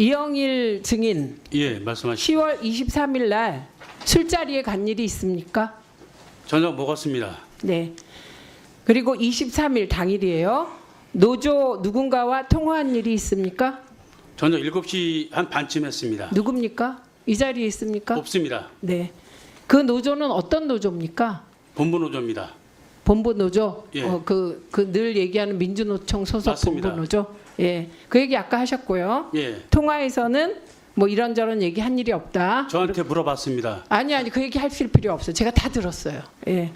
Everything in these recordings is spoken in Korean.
이영일 증인 예, 말씀하시죠. 10월 23일 날 술자리에 간 일이 있습니까? 저녁 먹었습니다. 네. 그리고 23일 당일이에요. 노조 누군가와 통화한 일이 있습니까? 저녁 7시 한 반쯤 했습니다. 누굽니까? 이 자리에 있습니까? 없습니다. 네. 그 노조는 어떤 노조입니까? 본부 노조입니다. 본부 노조? 예. 늘 얘기하는 민주노총 소속 맞습니다. 본부 노조? 예. 그 얘기 아까 하셨고요. 예, 통화에서는 뭐 이런저런 얘기 한 일이 없다. 저한테 물어봤습니다. 아니 그 얘기 하실 필요 없어요. 제가 다 들었어요. 예.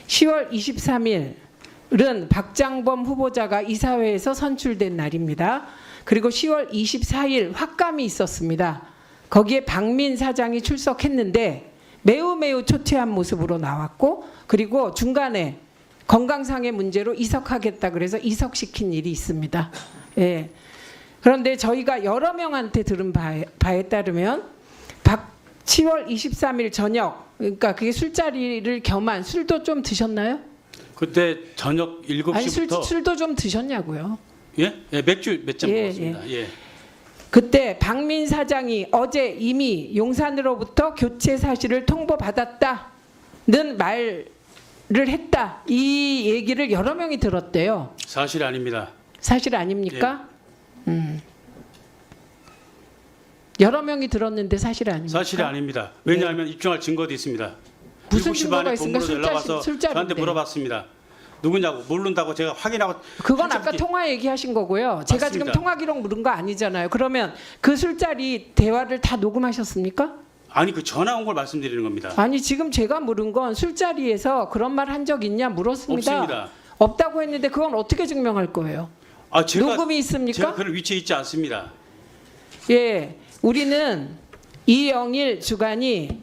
10월 23일은 박장범 후보자가 이사회에서 선출된 날입니다. 그리고 10월 24일 확감이 있었습니다. 거기에 박민 사장이 출석했는데 매우 초췌한 모습으로 나왔고, 그리고 중간에 건강상의 문제로 이석하겠다 그래서 이석시킨 일이 있습니다. 예. 그런데 저희가 여러 명한테 들은 바에 따르면 10월 23일 저녁, 그러니까 그게 술자리를 겸한 술도 좀 드셨나요? 그때 저녁 7시부터 아니 술도 좀 드셨냐고요. 예? 예, 맥주 몇 잔 예, 먹었습니다. 예. 그때 박민 사장이 어제 이미 용산으로부터 교체 사실을 통보받았다는 말을 했다. 이 얘기를 여러 명이 들었대요. 사실 아닙니다. 사실 아닙니까? 여러 명이 들었는데 사실 아닙니까? 사실이 아닙니다. 왜냐하면 입증할 증거도 있습니다. 무슨 7시 증거가 반에 있습니까? 본부로 연락 와서 술자리인데. 저한테 물어봤습니다. 누구냐고 모른다고 제가 확인하고. 그건 한참 아까 뒤- 통화 얘기하신 거고요. 제가 지금 맞습니다. 통화 기록 물은 거 아니잖아요. 그러면 그 술자리 대화를 다 녹음하셨습니까? 아니 그 전화 온 걸 말씀드리는 겁니다. 아니 지금 제가 물은 건 술자리에서 그런 말 한 적 있냐 물었습니다. 없습니다. 없다고 했는데 그건 어떻게 증명할 거예요? 아, 제가 녹음이 있습니까? 제가 그런 위치에 있지 않습니다. 예, 우리는 이영일 주간이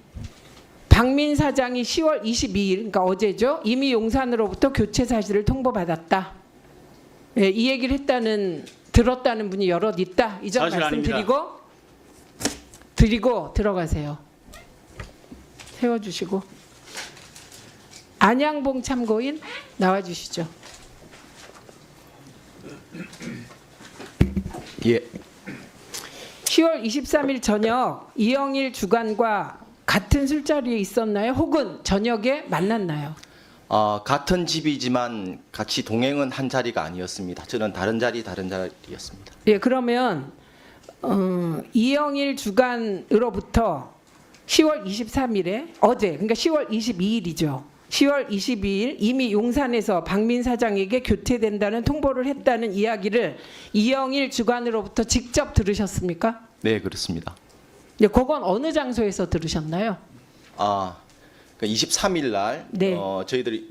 박민 사장이 10월 22일, 그러니까 어제죠. 이미 용산으로부터 교체 사실을 통보받았다. 예, 이 얘기를 들었다는 분이 여럿 있다. 이 점 사실 드리고 들어가세요. 세워주시고. 안양봉 참고인 나와주시죠. 예, 10월 23일 저녁 이영일 주간과 같은 술자리에 있었나요? 혹은 저녁에 만났나요? 같은 집이지만 같이 동행은 한 자리가 아니었습니다. 저는 다른 자리였습니다. 예, 그러면 이영일 주간으로부터 10월 23일에 어제, 그러니까 10월 22일이죠. 10월 22일 이미 용산에서 박민 사장에게 교체된다는 통보를 했다는 이야기를 이영일 주간으로부터 직접 들으셨습니까? 네, 그렇습니다. 예, 그건 어느 장소에서 들으셨나요? 23일 날 네. 저희들이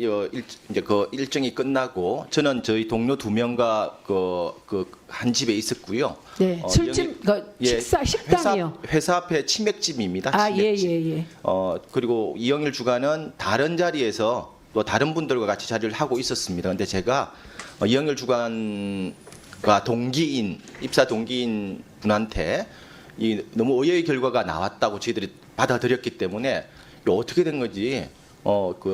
이제 그 일정이 끝나고 저는 저희 동료 2명과 한 집에 있었고요. 네, 술집, 식당이요. 회사 앞에 치맥집입니다. 예. 그리고 이영일 주간은 다른 자리에서 또 다른 분들과 같이 자리를 하고 있었습니다. 근데 제가 이영일 주간과 입사 동기인 분한테 너무 의외의 결과가 나왔다고 저희들이 받아들였기 때문에 이거 어떻게 된 건지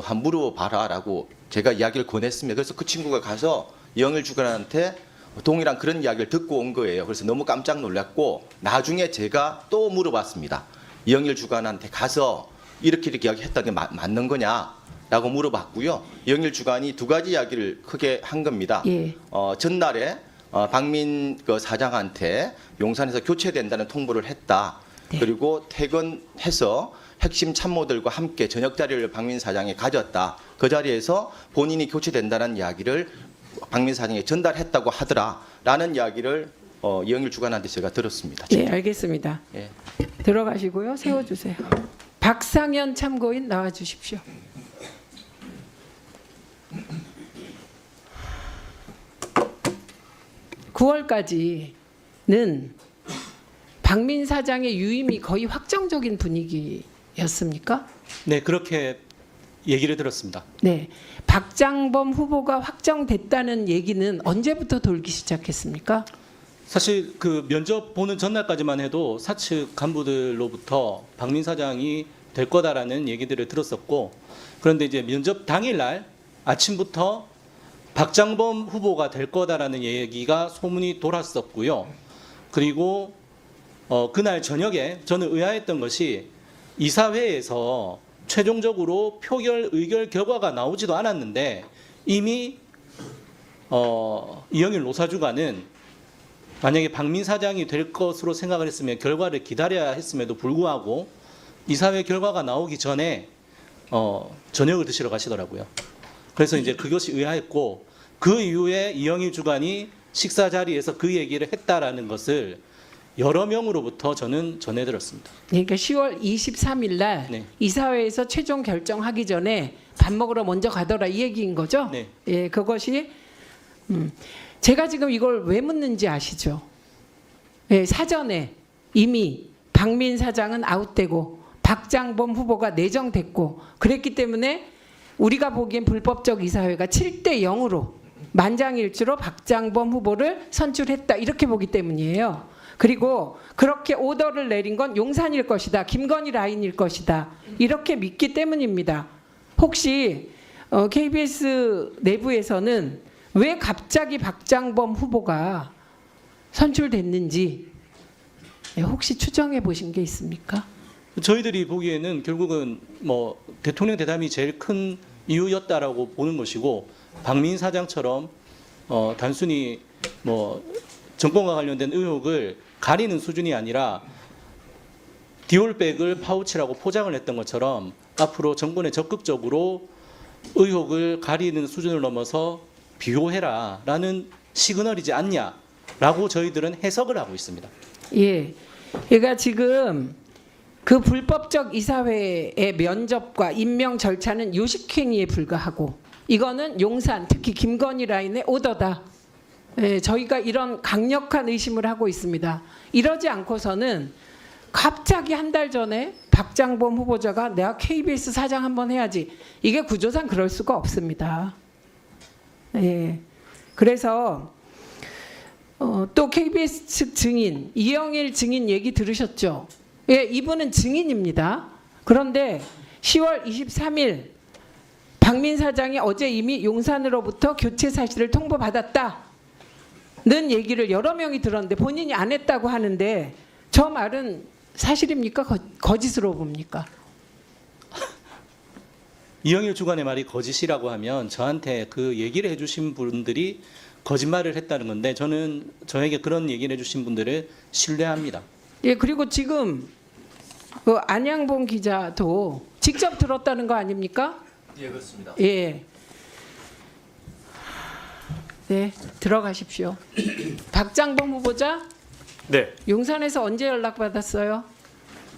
한 물어봐라라고 제가 이야기를 권했습니다. 그래서 그 친구가 가서 이영일 주간한테 동일한 그런 이야기를 듣고 온 거예요. 그래서 너무 깜짝 놀랐고 나중에 제가 또 물어봤습니다. 이영일 주간한테 가서 이렇게 이야기했다는 게 맞는 거냐라고 물어봤고요. 이영일 주간이 두 가지 이야기를 크게 한 겁니다. 예. 전날에 박민 사장한테 용산에서 교체된다는 통보를 했다. 네. 그리고 퇴근해서 핵심 참모들과 함께 저녁 자리를 박민 사장이 가졌다. 그 자리에서 본인이 교체된다는 이야기를 박민 사장에 전달했다고 하더라라는 이야기를 이영일 주간한테 제가 들었습니다. 네, 알겠습니다. 예. 들어가시고요. 세워주세요. 박상현 참고인 나와주십시오. (9월까지는) 박민 사장의 유임이 거의 확정적인 분위기였습니까? 네, 그렇게 얘기를 들었습니다. 네, 박장범 후보가 확정됐다는 얘기는 언제부터 돌기 시작했습니까? 사실 그 면접 보는 전날까지만 해도 사측 간부들로부터 박민 사장이 될 거다라는 얘기들을 들었었고, 그런데 이제 면접 당일날 아침부터 박장범 후보가 될 거다라는 얘기가 소문이 돌았었고요. 그리고 그날 저녁에 저는 의아했던 것이 이사회에서 최종적으로 표결 의결 결과가 나오지도 않았는데 이미 이영일 노사주관은 만약에 박민 사장이 될 것으로 생각을 했으면 결과를 기다려야 했음에도 불구하고 이사회 결과가 나오기 전에 저녁을 드시러 가시더라고요. 그래서 이제 그것이 의아했고 그 이후에 이영일 주관이 식사 자리에서 그 얘기를 했다라는 것을 여러 명으로부터 저는 전해들었습니다. 그러니까 10월 23일 날 네. 이사회에서 최종 결정하기 전에 밥 먹으러 먼저 가더라 이 얘기인 거죠? 네. 예, 그것이 제가 지금 이걸 왜 묻는지 아시죠? 예, 사전에 이미 박민 사장은 아웃되고 박장범 후보가 내정됐고 그랬기 때문에 우리가 보기엔 불법적 이사회가 7대 0으로 만장일치로 박장범 후보를 선출했다 이렇게 보기 때문이에요. 그리고 그렇게 오더를 내린 건 용산일 것이다. 김건희 라인일 것이다. 이렇게 믿기 때문입니다. 혹시 KBS 내부에서는 왜 갑자기 박장범 후보가 선출됐는지 혹시 추정해 보신 게 있습니까? 저희들이 보기에는 결국은 뭐 대통령 대담이 제일 큰 이유였다라고 보는 것이고 박민 사장처럼 단순히 뭐 정권과 관련된 의혹을 가리는 수준이 아니라 디올백을 파우치라고 포장을 했던 것처럼 앞으로 정권에 적극적으로 의혹을 가리는 수준을 넘어서 비호해라라는 시그널이지 않냐라고 저희들은 해석을 하고 있습니다. 예, 그러니까 지금 그 불법적 이사회의 면접과 임명 절차는 요식행위에 불과하고 이거는 용산 특히 김건희 라인의 오더다. 예, 저희가 이런 강력한 의심을 하고 있습니다. 이러지 않고서는 갑자기 한 달 전에 박장범 후보자가 내가 KBS 사장 한번 해야지 이게 구조상 그럴 수가 없습니다. 예, 그래서 또 KBS 측 증인 이영일 증인 얘기 들으셨죠? 예, 이분은 증인입니다. 그런데 10월 23일 박민 사장이 어제 이미 용산으로부터 교체 사실을 통보받았다는 얘기를 여러 명이 들었는데 본인이 안 했다고 하는데 저 말은 사실입니까? 거짓으로 봅니까? 이영일 주관의 말이 거짓이라고 하면 저한테 그 얘기를 해주신 분들이 거짓말을 했다는 건데 저는 저에게 그런 얘기를 해주신 분들을 신뢰합니다. 예, 그리고 지금 그 안양봉 기자도 직접 들었다는 거 아닙니까? 예, 그렇습니다. 예. 네, 들어가십시오. 박장범 후보자 네, 용산에서 언제 연락받았어요?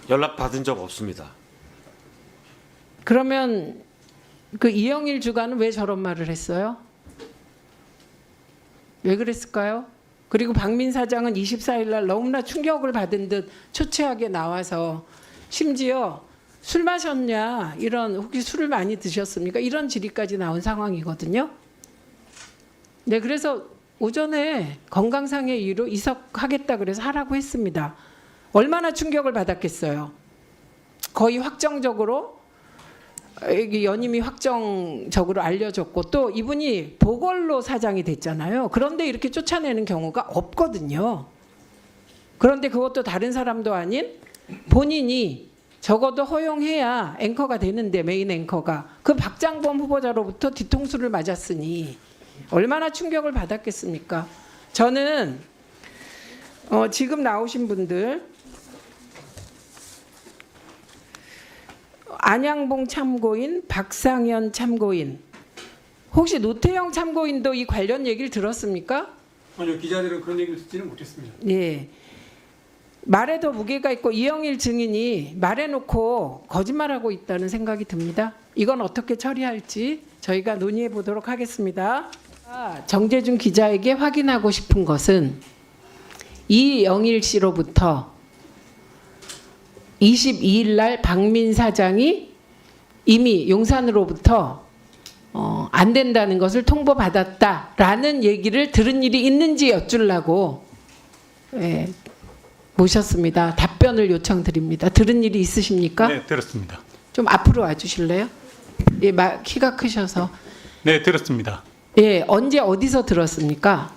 연락 받은 적 없습니다. 그러면 그 이영일 주관은 왜 저런 말을 했어요? 왜 그랬을까요? 그리고 박민 사장은 24일 날 너무나 충격을 받은 듯 초췌하게 나와서 심지어 술 마셨냐 이런 혹시 술을 많이 드셨습니까? 이런 질의까지 나온 상황이거든요. 네, 그래서 오전에 건강상의 이유로 이석하겠다 그래서 하라고 했습니다. 얼마나 충격을 받았겠어요. 거의 확정적으로 연임이 확정적으로 알려졌고 또 이분이 보궐로 사장이 됐잖아요. 그런데 이렇게 쫓아내는 경우가 없거든요. 그런데 그것도 다른 사람도 아닌 본인이 적어도 허용해야 앵커가 되는데 메인 앵커가 그 박장범 후보자로부터 뒤통수를 맞았으니 얼마나 충격을 받았겠습니까? 저는 지금 나오신 분들 안양봉 참고인, 박상현 참고인, 혹시 노태영 참고인도 이 관련 얘기를 들었습니까? 아니요, 기자들은 그런 얘기를 듣지는 못했습니다. 예. 말에도 무게가 있고 이영일 증인이 말해놓고 거짓말하고 있다는 생각이 듭니다. 이건 어떻게 처리할지 저희가 논의해 보도록 하겠습니다. 정재준 기자에게 확인하고 싶은 것은 이영일 씨로부터 22일 날 박민 사장이 이미 용산으로부터 안 된다는 것을 통보받았다라는 얘기를 들은 일이 있는지 여쭈려고 모셨습니다. 답변을 요청드립니다. 들은 일이 있으십니까? 네, 들었습니다. 좀 앞으로 와주실래요? 예, 키가 크셔서. 네, 들었습니다. 예, 언제 어디서 들었습니까?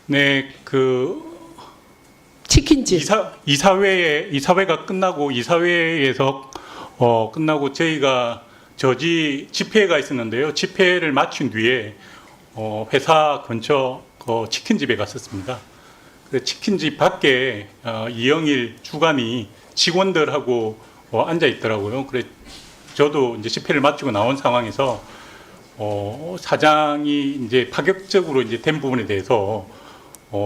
네, 치킨 치킨집. 이사회가 끝나고 이사회에서 끝나고 저희가 저지 집회가 있었는데요. 집회를 마친 뒤에 회사 근처 치킨집에 갔었습니다. 그 치킨집 밖에 이영일 주관이 직원들하고 앉아 있더라고요. 그래 저도 이제 집회를 마치고 나온 상황에서 사장이 이제 파격적으로 이제 된 부분에 대해서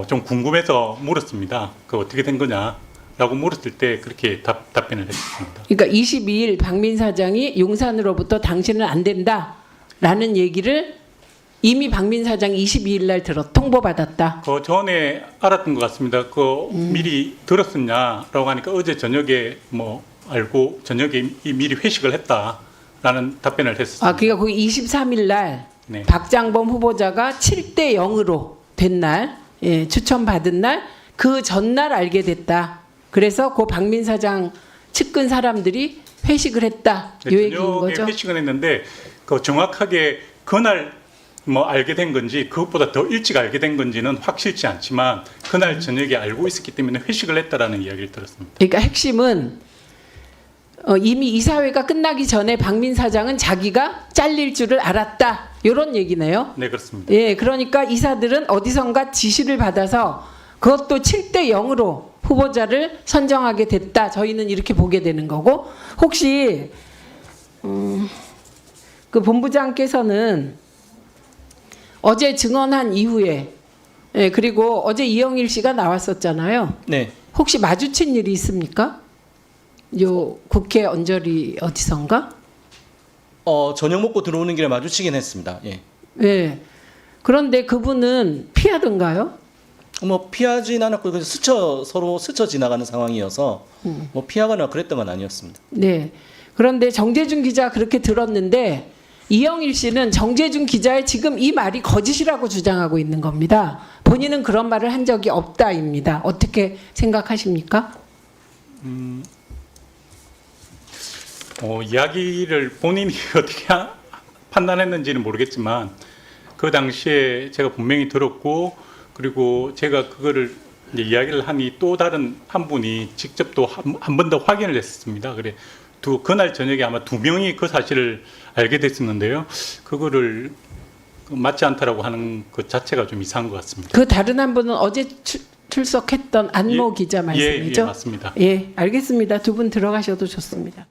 좀 궁금해서 물었습니다. 그 어떻게 된 거냐라고 물었을 때 그렇게 답변을 했습니다. 그러니까 22일 박민 사장이 용산으로부터 당신은 안 된다라는 얘기를 이미 박민 사장이 22일 날 통보받았다. 그 전에 알았던 것 같습니다. 미리 들었었냐라고 하니까 어제 저녁에 알고 저녁에 미리 회식을 했다라는 답변을 했습니다. 아, 그러니까 거기 23일 날 네. 박장범 후보자가 7대 0으로 된 날, 예, 추천받은 날, 그 전날 알게 됐다. 그래서 그 박민 사장 측근 사람들이 회식을 했다. 이 얘기인 저녁에 거죠. 회식을 했는데 정확하게 그날 알게 된 건지 그것보다 더 일찍 알게 된 건지는 확실치 않지만 그날 저녁에 알고 있었기 때문에 회식을 했다라는 이야기를 들었습니다. 그러니까 핵심은 이미 이사회가 끝나기 전에 박민 사장은 자기가 잘릴 줄을 알았다. 이런 얘기네요. 네, 그렇습니다. 예, 그러니까 이사들은 어디선가 지시를 받아서 그것도 7대 0으로 후보자를 선정하게 됐다. 저희는 이렇게 보게 되는 거고, 혹시 그 본부장께서는 어제 증언한 이후에, 예, 그리고 어제 이영일 씨가 나왔었잖아요. 네. 혹시 마주친 일이 있습니까? 요 국회 언저리 어디선가? 저녁 먹고 들어오는 길에 마주치긴 했습니다. 예. 예. 그런데 그분은 피하던가요? 피하진 않았고 그냥 서로 스쳐 지나가는 상황이어서 피하거나 그랬던 건 아니었습니다. 네. 그런데 정재준 기자 그렇게 들었는데 이영일 씨는 정재준 기자의 지금 이 말이 거짓이라고 주장하고 있는 겁니다. 본인은 그런 말을 한 적이 없다입니다. 어떻게 생각하십니까? 이야기를 본인이 어떻게 판단했는지는 모르겠지만 그 당시에 제가 분명히 들었고, 그리고 제가 그거를 이제 이야기를 하니 또 다른 한 분이 직접 또 한 번 더 확인을 했습니다. 그래 그날 저녁에 아마 2명이 그 사실을 알게 됐었는데요. 그거를 맞지 않다라고 하는 것 자체가 좀 이상한 것 같습니다. 그 다른 한 분은 어제 출석했던 안모 기자 말씀이죠? 예, 맞습니다. 예, 알겠습니다. 두 분 들어가셔도 좋습니다.